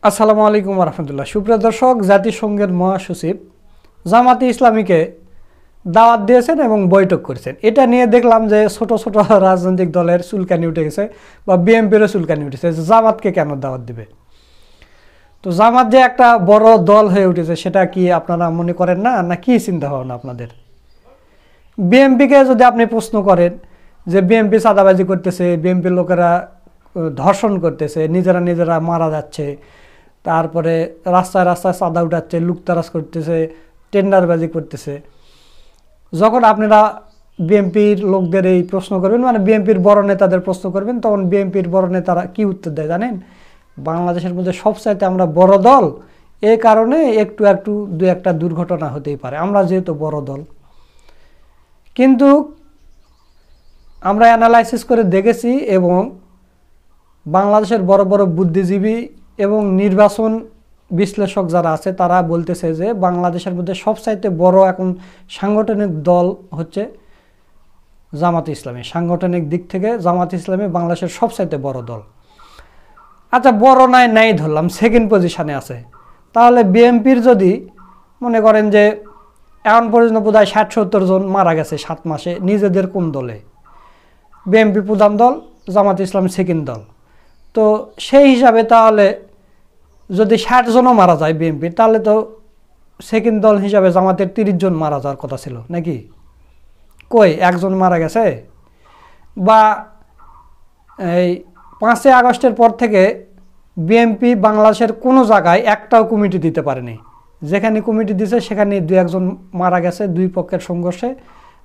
আসসালামু আলাইকুম রহমতুল্লাহ। সুপ্রিয় দর্শক, জাতিসংঘের মহাসচিব জামাতে ইসলামীকে দাওয়াত দিয়েছেন এবং বৈঠক করেছেন। এটা নিয়ে দেখলাম যে ছোট ছোট রাজনৈতিক দলের চুলকানি উঠে গেছে বা বিএনপিরও চুলকানি উঠেছে যে জামাতকে কেন দাওয়াত দিবে। তো জামাত যে একটা বড় দল হয়ে উঠেছে সেটা কি আপনারা মনে করেন না কি চিন্তা ভাবনা আপনাদের? বিএনপিকে যদি আপনি প্রশ্ন করেন যে বিএনপি চাঁদাবাজি করতেছে, বিএনপির লোকেরা ধর্ষণ করতেছে, নিজেরা মারা যাচ্ছে, তারপরে রাস্তায় রাস্তায় চাঁদা উঠাচ্ছে, লুকতারাজ করতেছে, টেন্ডারবাজি করতেছে, যখন আপনারা বিএনপির লোকদের এই প্রশ্ন করবেন, মানে বিএনপির বড় নেতাদের প্রশ্ন করবেন, তখন বিএনপির বড় নেতারা কি উত্তর দেয় জানেন? বাংলাদেশের মধ্যে সবচাইতে আমরা বড় দল, এই কারণে একটু দু একটা দুর্ঘটনা হতেই পারে, আমরা যেহেতু বড় দল। কিন্তু আমরা অ্যানালাইসিস করে দেখেছি এবং বাংলাদেশের বড় বড় বুদ্ধিজীবী এবং নির্বাচন বিশ্লেষক যারা আছে তারা বলতেছে যে বাংলাদেশের মধ্যে সবচাইতে বড় এখন সাংগঠনিক দল হচ্ছে জামাতে ইসলামী। সাংগঠনিক দিক থেকে জামাতে ইসলামী বাংলাদেশের সবচাইতে বড় দল। আচ্ছা, বড় নাই ধরলাম, সেকেন্ড পজিশনে আছে। তাহলে বিএনপির যদি মনে করেন যে এখন পর্যন্ত বোধহয় 60-70 জন মারা গেছে 7 মাসে, নিজেদের কোন দলে? বিএনপি প্রধান দল, জামাতে ইসলামী সেকেন্ড দল। তো সেই হিসাবে তাহলে যদি 60 জনও মারা যায় বিএনপি, তাহলে তো সেকেন্ড দল হিসাবে জামাতের 30 জন মারা যাওয়ার কথা ছিল নাকি? কই একজন মারা গেছে? বা এই 5ই আগস্টের পর থেকে বিএনপি বাংলাদেশের কোনো জায়গায় একটাও কমিটি দিতে পারেনি। যেখানে কমিটি দিছে সেখানে 2-1 মারা গেছে দুই পক্ষের সংঘর্ষে,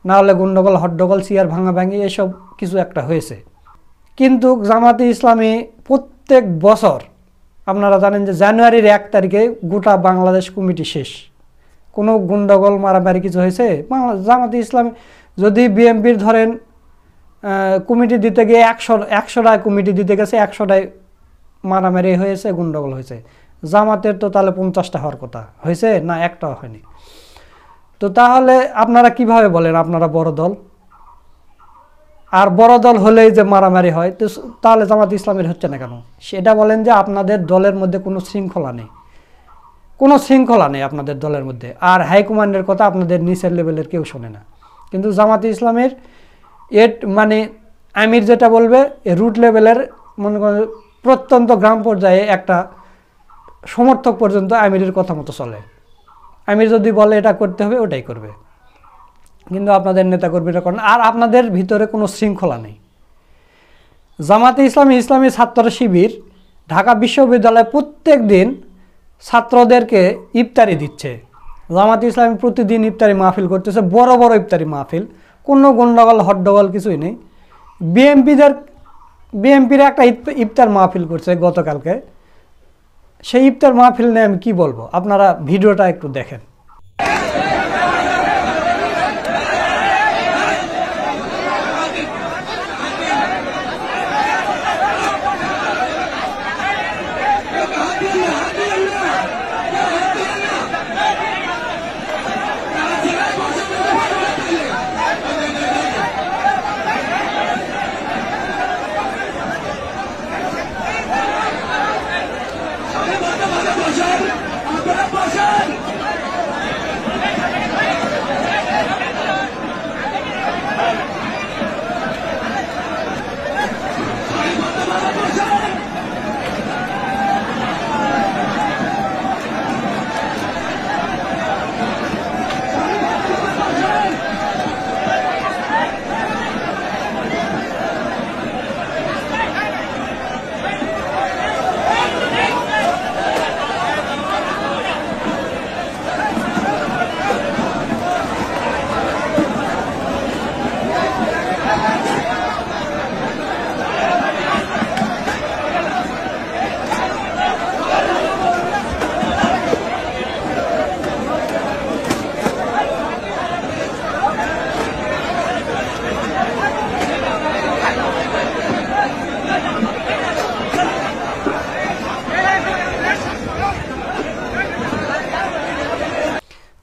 না হলে গন্ডগোল, হট্টগোল, চেয়ার ভাঙাভাঙি এসব কিছু একটা হয়েছে। কিন্তু জামাতে ইসলামী প্রত্যেক বছর, আপনারা জানেন যে জানুয়ারির 1 তারিখে গোটা বাংলাদেশ কমিটি শেষ। কোনো গন্ডগোল মারামারি কিছু হয়েছে? জামাতে ইসলামী যদি বিএনপির ধরেন কমিটি দিতে গিয়ে 100টায় কমিটি দিতে গেছে, 100টায় মারামারি হয়েছে, গন্ডগোল হয়েছে। জামাতের তো তাহলে 50টা হওয়ার কথা, হয়েছে না? একটাও হয়নি। তো তাহলে আপনারা কিভাবে বলেন আপনারা বড় দল? আর বড় দল হলেই যে মারামারি হয়, তো তাহলে জামাত ইসলামের হচ্ছে না কেন? সেটা বলেন যে আপনাদের দলের মধ্যে কোনো শৃঙ্খলা নেই, কোনো শৃঙ্খলা নেই আপনাদের দলের মধ্যে। আর হাইকমান্ডের কথা আপনাদের নিচের লেভেলের কেউ শোনে না। কিন্তু জামাত ইসলামের মানে আমির যেটা বলবে, রুট লেভেলের মনে করেন প্রত্যন্ত গ্রাম পর্যায়ে একটা সমর্থক পর্যন্ত আমিরের কথা মতো চলে। আমির যদি বলে এটা করতে হবে, ওটাই করবে। কিন্তু আপনাদের নেতাকর্মীরা করেন। আর আপনাদের ভিতরে কোনো শৃঙ্খলা নেই। জামাতে ইসলামী ছাত্র শিবির ঢাকা বিশ্ববিদ্যালয়ে প্রত্যেক দিন ছাত্রদেরকে ইফতারি দিচ্ছে। জামাতে ইসলামী প্রতিদিন ইফতারি মাহফিল করতেছে, বড় বড় ইফতারি মাহফিল, কোনো গন্ডগোল হট্টগোল কিছুই নেই। বিএনপির একটা ইফতার মাহফিল করছে গতকালকে। সেই ইফতার মাহফিল নিয়ে আমি কি বলবো, আপনারা ভিডিওটা একটু দেখেন।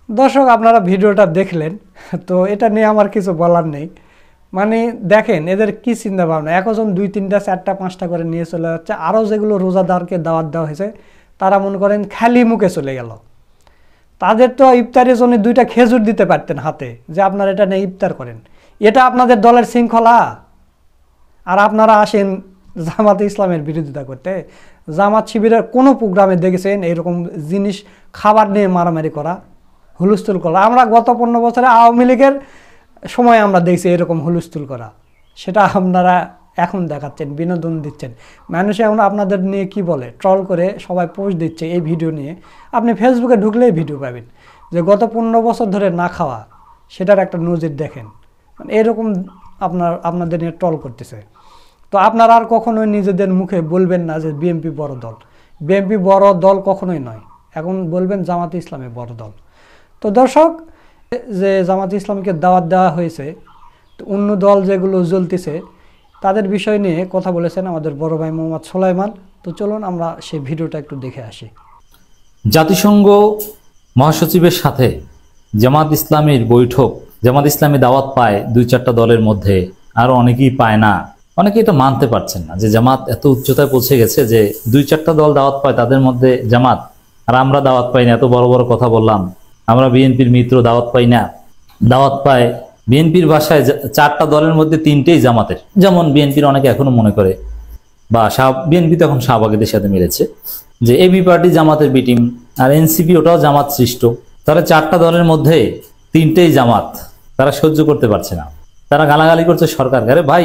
দর্শক, আপনারা ভিডিওটা দেখলেন, তো এটা নিয়ে আমার কিছু বলার নেই। মানে দেখেন এদের কি চিন্তা ভাবনা। একজন 2, 3টা, 4টা, 5টা করে নিয়ে চলে যাচ্ছে। আরও যেগুলো রোজাদারকে দাওয়াত দেওয়া হয়েছে তারা মনে করেন খালি মুখে চলে গেল। তাদের তো ইফতারের জন্য 2টা খেজুর দিতে পারতেন হাতে, যে আপনারা এটা নিয়ে ইফতার করেন। এটা আপনাদের দলের শৃঙ্খলা? আর আপনারা আসেন জামাতে ইসলামের বিরোধিতা করতে। জামাত শিবিরের কোনো প্রোগ্রামে দেখেছেন এরকম জিনিস খাবার নিয়ে মারামারি করা, হুলস্থুল করা? আমরা গত 15 বছরে আওয়ামী লীগের সময় আমরা দেখছি এরকম হুলস্থুল করা। সেটা আপনারা এখন দেখাচ্ছেন, বিনোদন দিচ্ছেন। মানুষ এখন আপনাদের নিয়ে কি বলে, ট্রল করে সবাই পোস্ট দিচ্ছে এই ভিডিও নিয়ে। আপনি ফেসবুকে ঢুকলেই ভিডিও পাবেন যে গত 15 বছর ধরে না খাওয়া, সেটার একটা নজির দেখেন। মানে এরকম আপনাদের নিয়ে ট্রল করতেছে। তো আপনারা আর কখনোই নিজেদের মুখে বলবেন না যে বিএনপি বড় দল। বিএনপি বড় দল কখনোই নয়, এখন বলবেন জামাতে ইসলামী বড় দল। তো দর্শক, যে জামাতে ইসলামীকে দাওয়াত দেওয়া হয়েছে, তো অন্য দল যেগুলো জ্বলতেছে তাদের বিষয় নিয়ে কথা বলেছেন আমাদের বড় ভাই মোহাম্মদ সোলাইমান। তো চলুন আমরা সেই ভিডিওটা একটু দেখে আসি। জাতিসংঘ মহাসচিবের সাথে জামাত ইসলামীর বৈঠক, জামাত ইসলামী দাওয়াত পায় 2-4টা দলের মধ্যে, আরো অনেকেই পায় না। অনেকে এটা মানতে পারছেন না যে জামাত এত উচ্চতায় পৌঁছে গেছে যে 2-4টা দল দাওয়াত পায়, তাদের মধ্যে জামাত, আর আমরা দাওয়াত পাই না। এত বড় বড় কথা বললাম, আমরা বিএনপির মিত্র, দাওয়াত পাই না। দাওয়াত পায় বিএনপির ভাষায় 4টা দলের মধ্যে 3টেই জামাতের, যেমন বিএনপির অনেকে এখনো মনে করে, বা বিএনপি তো এখন শাহবাগীদের সাথে মিলেছে যে এবি পার্টি জামাতের বি টিম, আর এনসিপি ওটাও জামাত সৃষ্ট। তাহলে 4টা দলের মধ্যে 3টেই জামাত, তারা সহ্য করতে পারছে না। তারা গালাগালি করছে সরকার। আরে ভাই,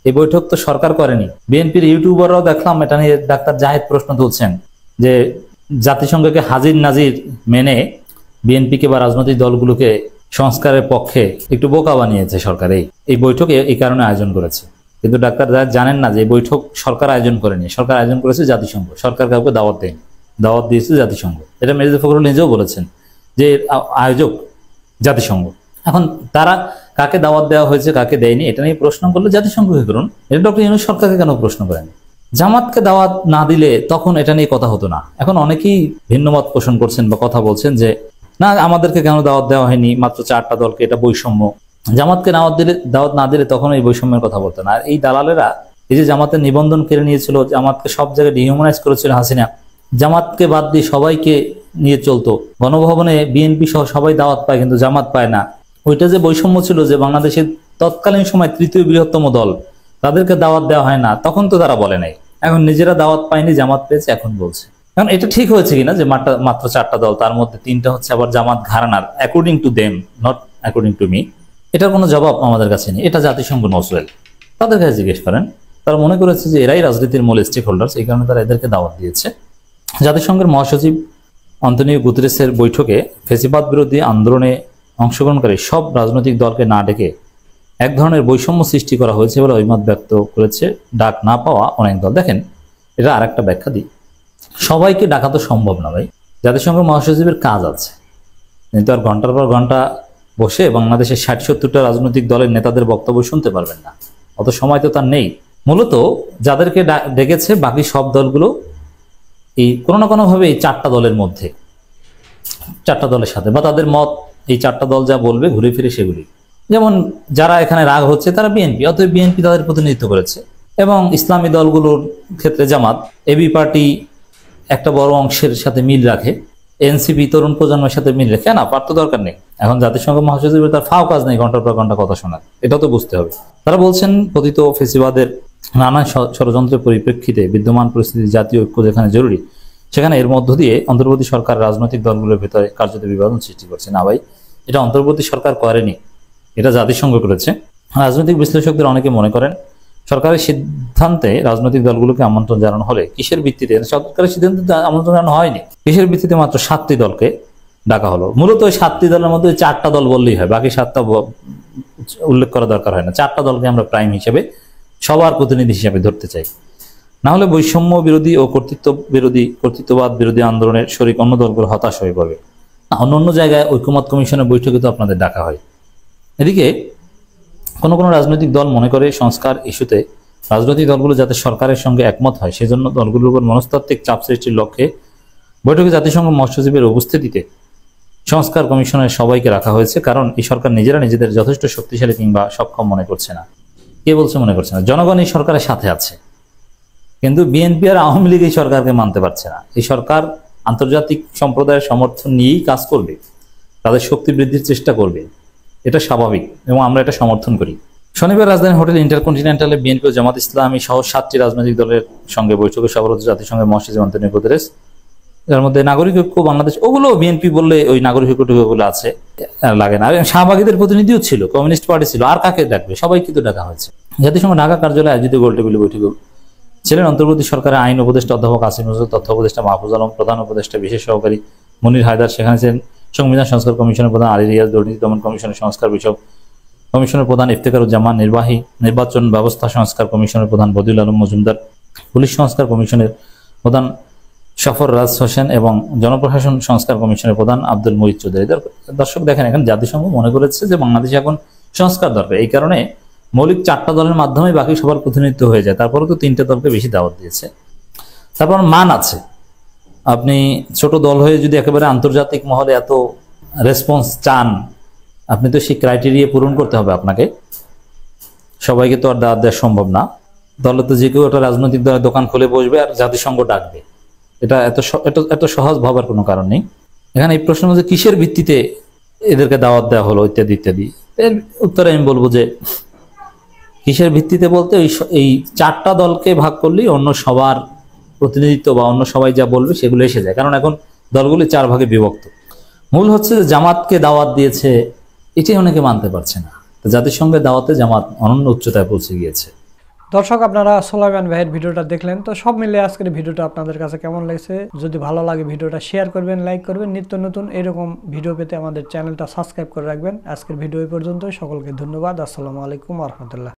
এই বৈঠক তো সরকার করেনি। বিএনপির ইউটিউবাররাও দেখলাম এটা নিয়ে ডাক্তার জাহিদ প্রশ্ন তুলছেন যে জাতিসংঘকে হাজির নাজির মেনে বিএনপিকে বা রাজনৈতিক দলগুলোকে সংস্কারের পক্ষে একটু বোকা বানিয়েছে সরকার। এই বৈঠক এই কারণে আয়োজন করেছে। কিন্তু ডাক্তার জাহিদ জানেন না যে এই বৈঠক সরকার আয়োজন করেনি, সরকার আয়োজন করেছে জাতিসংঘ। সরকার কাউকে দাওয়াত দেয়নি, দাওয়াত দিয়েছে জাতিসংঘ। এটা মির্জা ফখরুল নিজেও বলেছেন যে আয়োজক জাতিসংঘ। এখন তারা কাকে দাওয়াত দেওয়া হয়েছে কাকে দেয়নি এটা নিয়ে প্রশ্ন করলে জাতিসংঘকে করুন, এটা ডক্টর ইউনূস সরকারকে কেন প্রশ্ন করেন? জামাতকে দাওয়াত না দিলে তখন এটা নিয়ে কথা হতো না। এখন অনেকেই ভিন্নমত পোষণ করছেন বা কথা বলছেন যে না, আমাদেরকে কেন দাওয়াত দেওয়া হয়নি, মাত্র 4টা দলকে, এটা বৈষম্য। জামাতকে দাওয়াত না দিলে তখন এই বৈষম্যের কথা বলতো না। আর এই দালালেরা এই যে জামাতের নিবন্ধন কেড়ে নিয়েছিল, জামাতকে সব জায়গায় ডিহিউম্যানাইজ করেছিল হাসিনা, জামাতকে বাদ দিয়ে সবাইকে নিয়ে চলতো। গণভবনে বিএনপি সহ সবাই দাওয়াত পায় কিন্তু জামাত পায় না। ওইটা যে বৈষম্য ছিল, যে বাংলাদেশের তৎকালীন সময় 3য় বৃহত্তম দল, তাদেরকে দাওয়াত দেওয়া হয় না, তখন তো তারা বলে নাই। এখন নিজেরা দাওয়াত পায়নি, জামাত পেয়েছে, এখন বলছে। কারণ এটা ঠিক হয়েছে কিনা যে মাত্র 4টা দল, তার মধ্যে 3টা হচ্ছে আবার জামাত ঘরানার, according to them, not according to me. এটার কোনো জবাব আমাদের কাছে নেই। এটা জাতিসংঘ নজরুল, তাদের কাছে জিজ্ঞেস করেন। তারা মনে করেছে যে এরাই রাজনীতির মূল স্টেক হোল্ডার্স, এই কারণে তারা এদেরকে দাওয়াত দিয়েছে। জাতিসংঘের মহাসচিব আন্তোনিও গুতেরেসের বৈঠকে ফ্যাসিবাদ বিরোধী আন্দোলনে অংশগ্রহণকারী সব রাজনৈতিক দলকে না ডেকে এক ধরনের বৈষম্য সৃষ্টি করা হয়েছে বলে অভিমত ব্যক্ত করেছে ডাক না পাওয়া অনেক দল। দেখেন, এটা আরেকটা ব্যাখ্যা দিই। সবাইকে ডাকা তো সম্ভব না ভাই, জাতিসংঘ মহাসচিবের কাজ আছে, কিন্তু আর ঘন্টার পর ঘন্টা বসে বাংলাদেশের 60-70টা রাজনৈতিক দলের নেতাদের বক্তব্য শুনতে পারবেন না, অত সময় তো তার নেই। মূলত যাদেরকে ডেকেছে বাকি সব দলগুলো এই কোনো না কোনোভাবে এই 4টা দলের মধ্যে, 4টা দলের সাথে, বা তাদের মত এই 4টা দল যা বলবে ঘুরে ফিরে সেগুলি। যেমন যারা এখানে রাগ হচ্ছে তারা বিএনপি, অতএব বিএনপি তাদের প্রতিনিধিত্ব করেছে। এবং ইসলামী দলগুলোর ক্ষেত্রে জামাত, এবি পার্টি একটা বড় অংশের সাথে মিল রাখে, এনসিপি তরুণ প্রজন্মের সাথে মিল রেখে। না, পার তো দরকার নেই। এখন জাতিসংঘ মহাসচিবের তার ফাও কাজ নেই ঘন্টার পর ঘন্টা কথা শোনার, এটাও তো বুঝতে হবে। তারা বলছেন পতিত ফেসিবাদের নানা ষড়যন্ত্রের পরিপ্রেক্ষিতে বিদ্যমান পরিস্থিতি, জাতীয় ঐক্য যেখানে জরুরি, সেখানে এর মধ্য দিয়ে অন্তর্বর্তী সরকার রাজনৈতিক দলগুলোর ভিতরে কার্যত বিভাজন সৃষ্টি করছে। না ভাই, এটা অন্তর্বর্তী সরকার করেনি, এটা জাতিসংঘ করেছে। রাজনৈতিক বিশ্লেষকদের অনেকে মনে করেন সরকারের সিদ্ধান্তে রাজনৈতিক দলগুলোকে আমন্ত্রণ জানানো হলে কিসের ভিত্তিতে, সরকারের সিদ্ধান্তে আমন্ত্রণ জানানো হয়নি, কিসের ভিত্তিতে মাত্র 7টি দলকে ডাকা হলো। মূলত ওই 7টি দলের মধ্যে 4টা দল বললেই হয়, বাকি 7টা উল্লেখ করা দরকার হয় না। 4টা দলকে আমরা প্রাইম হিসেবে, সবার প্রতিনিধি হিসেবে ধরতে চাই। না হলে বৈষম্য বিরোধী ও কর্তৃত্ববাদ বিরোধী আন্দোলনের শরিক অন্য দলগুলো হতাশ হয়ে পড়বে। অন্য জায়গায় ঐক্যমত কমিশনের বৈঠকে তো আপনাদের ডাকা হয়। এদিকে কোনো রাজনৈতিক দল মনে করে সংস্কার ইস্যুতে রাজনৈতিক দলগুলো যাতে সরকারের সঙ্গে একমত হয়, সেজন্য দলগুলোর উপর মনস্তাত্ত্বিক চাপ সৃষ্টির লক্ষ্যে বৈঠকে জাতিসংঘ মহাসচিবের উপস্থিতিতে সংস্কার কমিশনের সবাইকে রাখা হয়েছে। কারণ এই সরকার নিজেরা নিজেদের যথেষ্ট শক্তিশালী কিংবা সক্ষম মনে করছে না। কে বলছে মনে করছে না? জনগণ এই সরকারের সাথে আছে, কিন্তু বিএনপি আর আওয়ামী লীগ এই সরকারকে মানতে পারছে না। এই সরকার আন্তর্জাতিক সম্প্রদায়ের সমর্থন নিয়েই কাজ করবে, তাদের শক্তি বৃদ্ধির চেষ্টা করবে, এটা স্বাভাবিক এবং আমরা এটা সমর্থন করি। শনিবার রাজধানী হোটেল ইন্টারকন্টিনেন্টালে বিএনপি ও জামাত ইসলামী সহ 7টি রাজনৈতিক দলের সঙ্গে বৈঠকে সফররত জাতিসংঘের মহাসচিব আন্তোনিও গুতেরেস, যার মধ্যে নাগরিক ঐক্য বাংলাদেশ, ওগুলো বিএনপি বললে ওই নাগরিক ঐক্যগুলো আছে, লাগে না। শাহবাগীদের প্রতিনিধিও ছিল, কমিউনিস্ট পার্টি ছিল, আর কাকে ডাকবে, সবাই কিন্তু ডাকা হয়েছে। জাতিসংঘ ঢাকা কার্যালয়ে আয়োজিত গোলটেবিল বৈঠকে ছিলেন অন্তর্বর্তী সরকারের আইন উপদেষ্টা অধ্যাপক আসিফ নজরুল, তথ্য উপদেষ্টা মাহফুজ আলম, প্রধান উপদেষ্টা বিশেষ সহকারী মনির হায়দার, সেখানে ছিলেন সংবিধান সংস্কার কমিশনের প্রধান আলী রিয়াজ, দুর্নীতি দমন কমিশনের সংস্কার বিষয়ক কমিশনের প্রধান ইফতেখারুজ্জামান, নির্বাচন ব্যবস্থা সংস্কার কমিশনের প্রধান বদিউল আলম মজুমদার, পুলিশ সংস্কার কমিশনের প্রধান সফর রাজ হোসেন এবং জনপ্রশাসন সংস্কার কমিশনের প্রধান আব্দুল মুহিত চৌধুরী। দর্শক দেখেন, এখানে জাতিসংঘ মনে করেছে যে বাংলাদেশে এখন সংস্কার দরকার, এই কারণে মৌলিক 4টা দলের মাধ্যমে বাকি সবার প্রতিনিধিত্ব হয়ে যায়। তারপরেও তো 3টে দলকে বেশি দাওয়াত দিয়েছে। তারপর মান আছে, আপনি ছোট দল হয়ে যদি একেবারে আন্তর্জাতিক মহলে এত রেসপন্স চান, আপনি তো সেই ক্রাইটেরিয়া পূরণ করতে হবে আপনাকে, সবাইকে তো আর দাওয়াত দেওয়া সম্ভব না। দলে তো যে কেউ একটা রাজনৈতিক দলের দোকান খুলে বসবে আর জাতিসংঘ ডাকবে, এটা এত সহজ ভাবার কোনো কারণ নেই। এখানে এই প্রশ্নের মধ্যে কিসের ভিত্তিতে এদেরকে দাওয়াত দেওয়া হলো ইত্যাদি ইত্যাদি, এর উত্তরে আমি বলবো যে কিসের ভিত্তিতে বলতে এই 4টা দলকে ভাগ করলেই অন্য সবার প্রতিনিধিত্ব বা অন্য সবাই যা বলবে সেগুলো এসে যায়, কারণ এখন দলগুলি 4 ভাগে বিভক্ত। মূল হচ্ছে যে জামাতকে দাওয়াত দিয়েছে, এটাই অনেকে মানতে পারছে না। তো জাতিসংঘের দাওয়াতে জামাত অনন্য উচ্চতায় পৌঁছে গিয়েছে। দর্শক, আপনারা সোলাইমান ভাইয়ের ভিডিওটা দেখলেন, তো সব মিলে আজকের ভিডিওটা আপনাদের কাছে কেমন লাগছে? যদি ভালো লাগে ভিডিওটা শেয়ার করবেন, লাইক করবেন। নিত্য নতুন এরকম ভিডিও পেতে আমাদের চ্যানেলটা সাবস্ক্রাইব করে রাখবেন। আজকের ভিডিও এই পর্যন্তই। সকলকে ধন্যবাদ। আসসালামু আলাইকুম ওয়া রাহমাতুল্লাহ।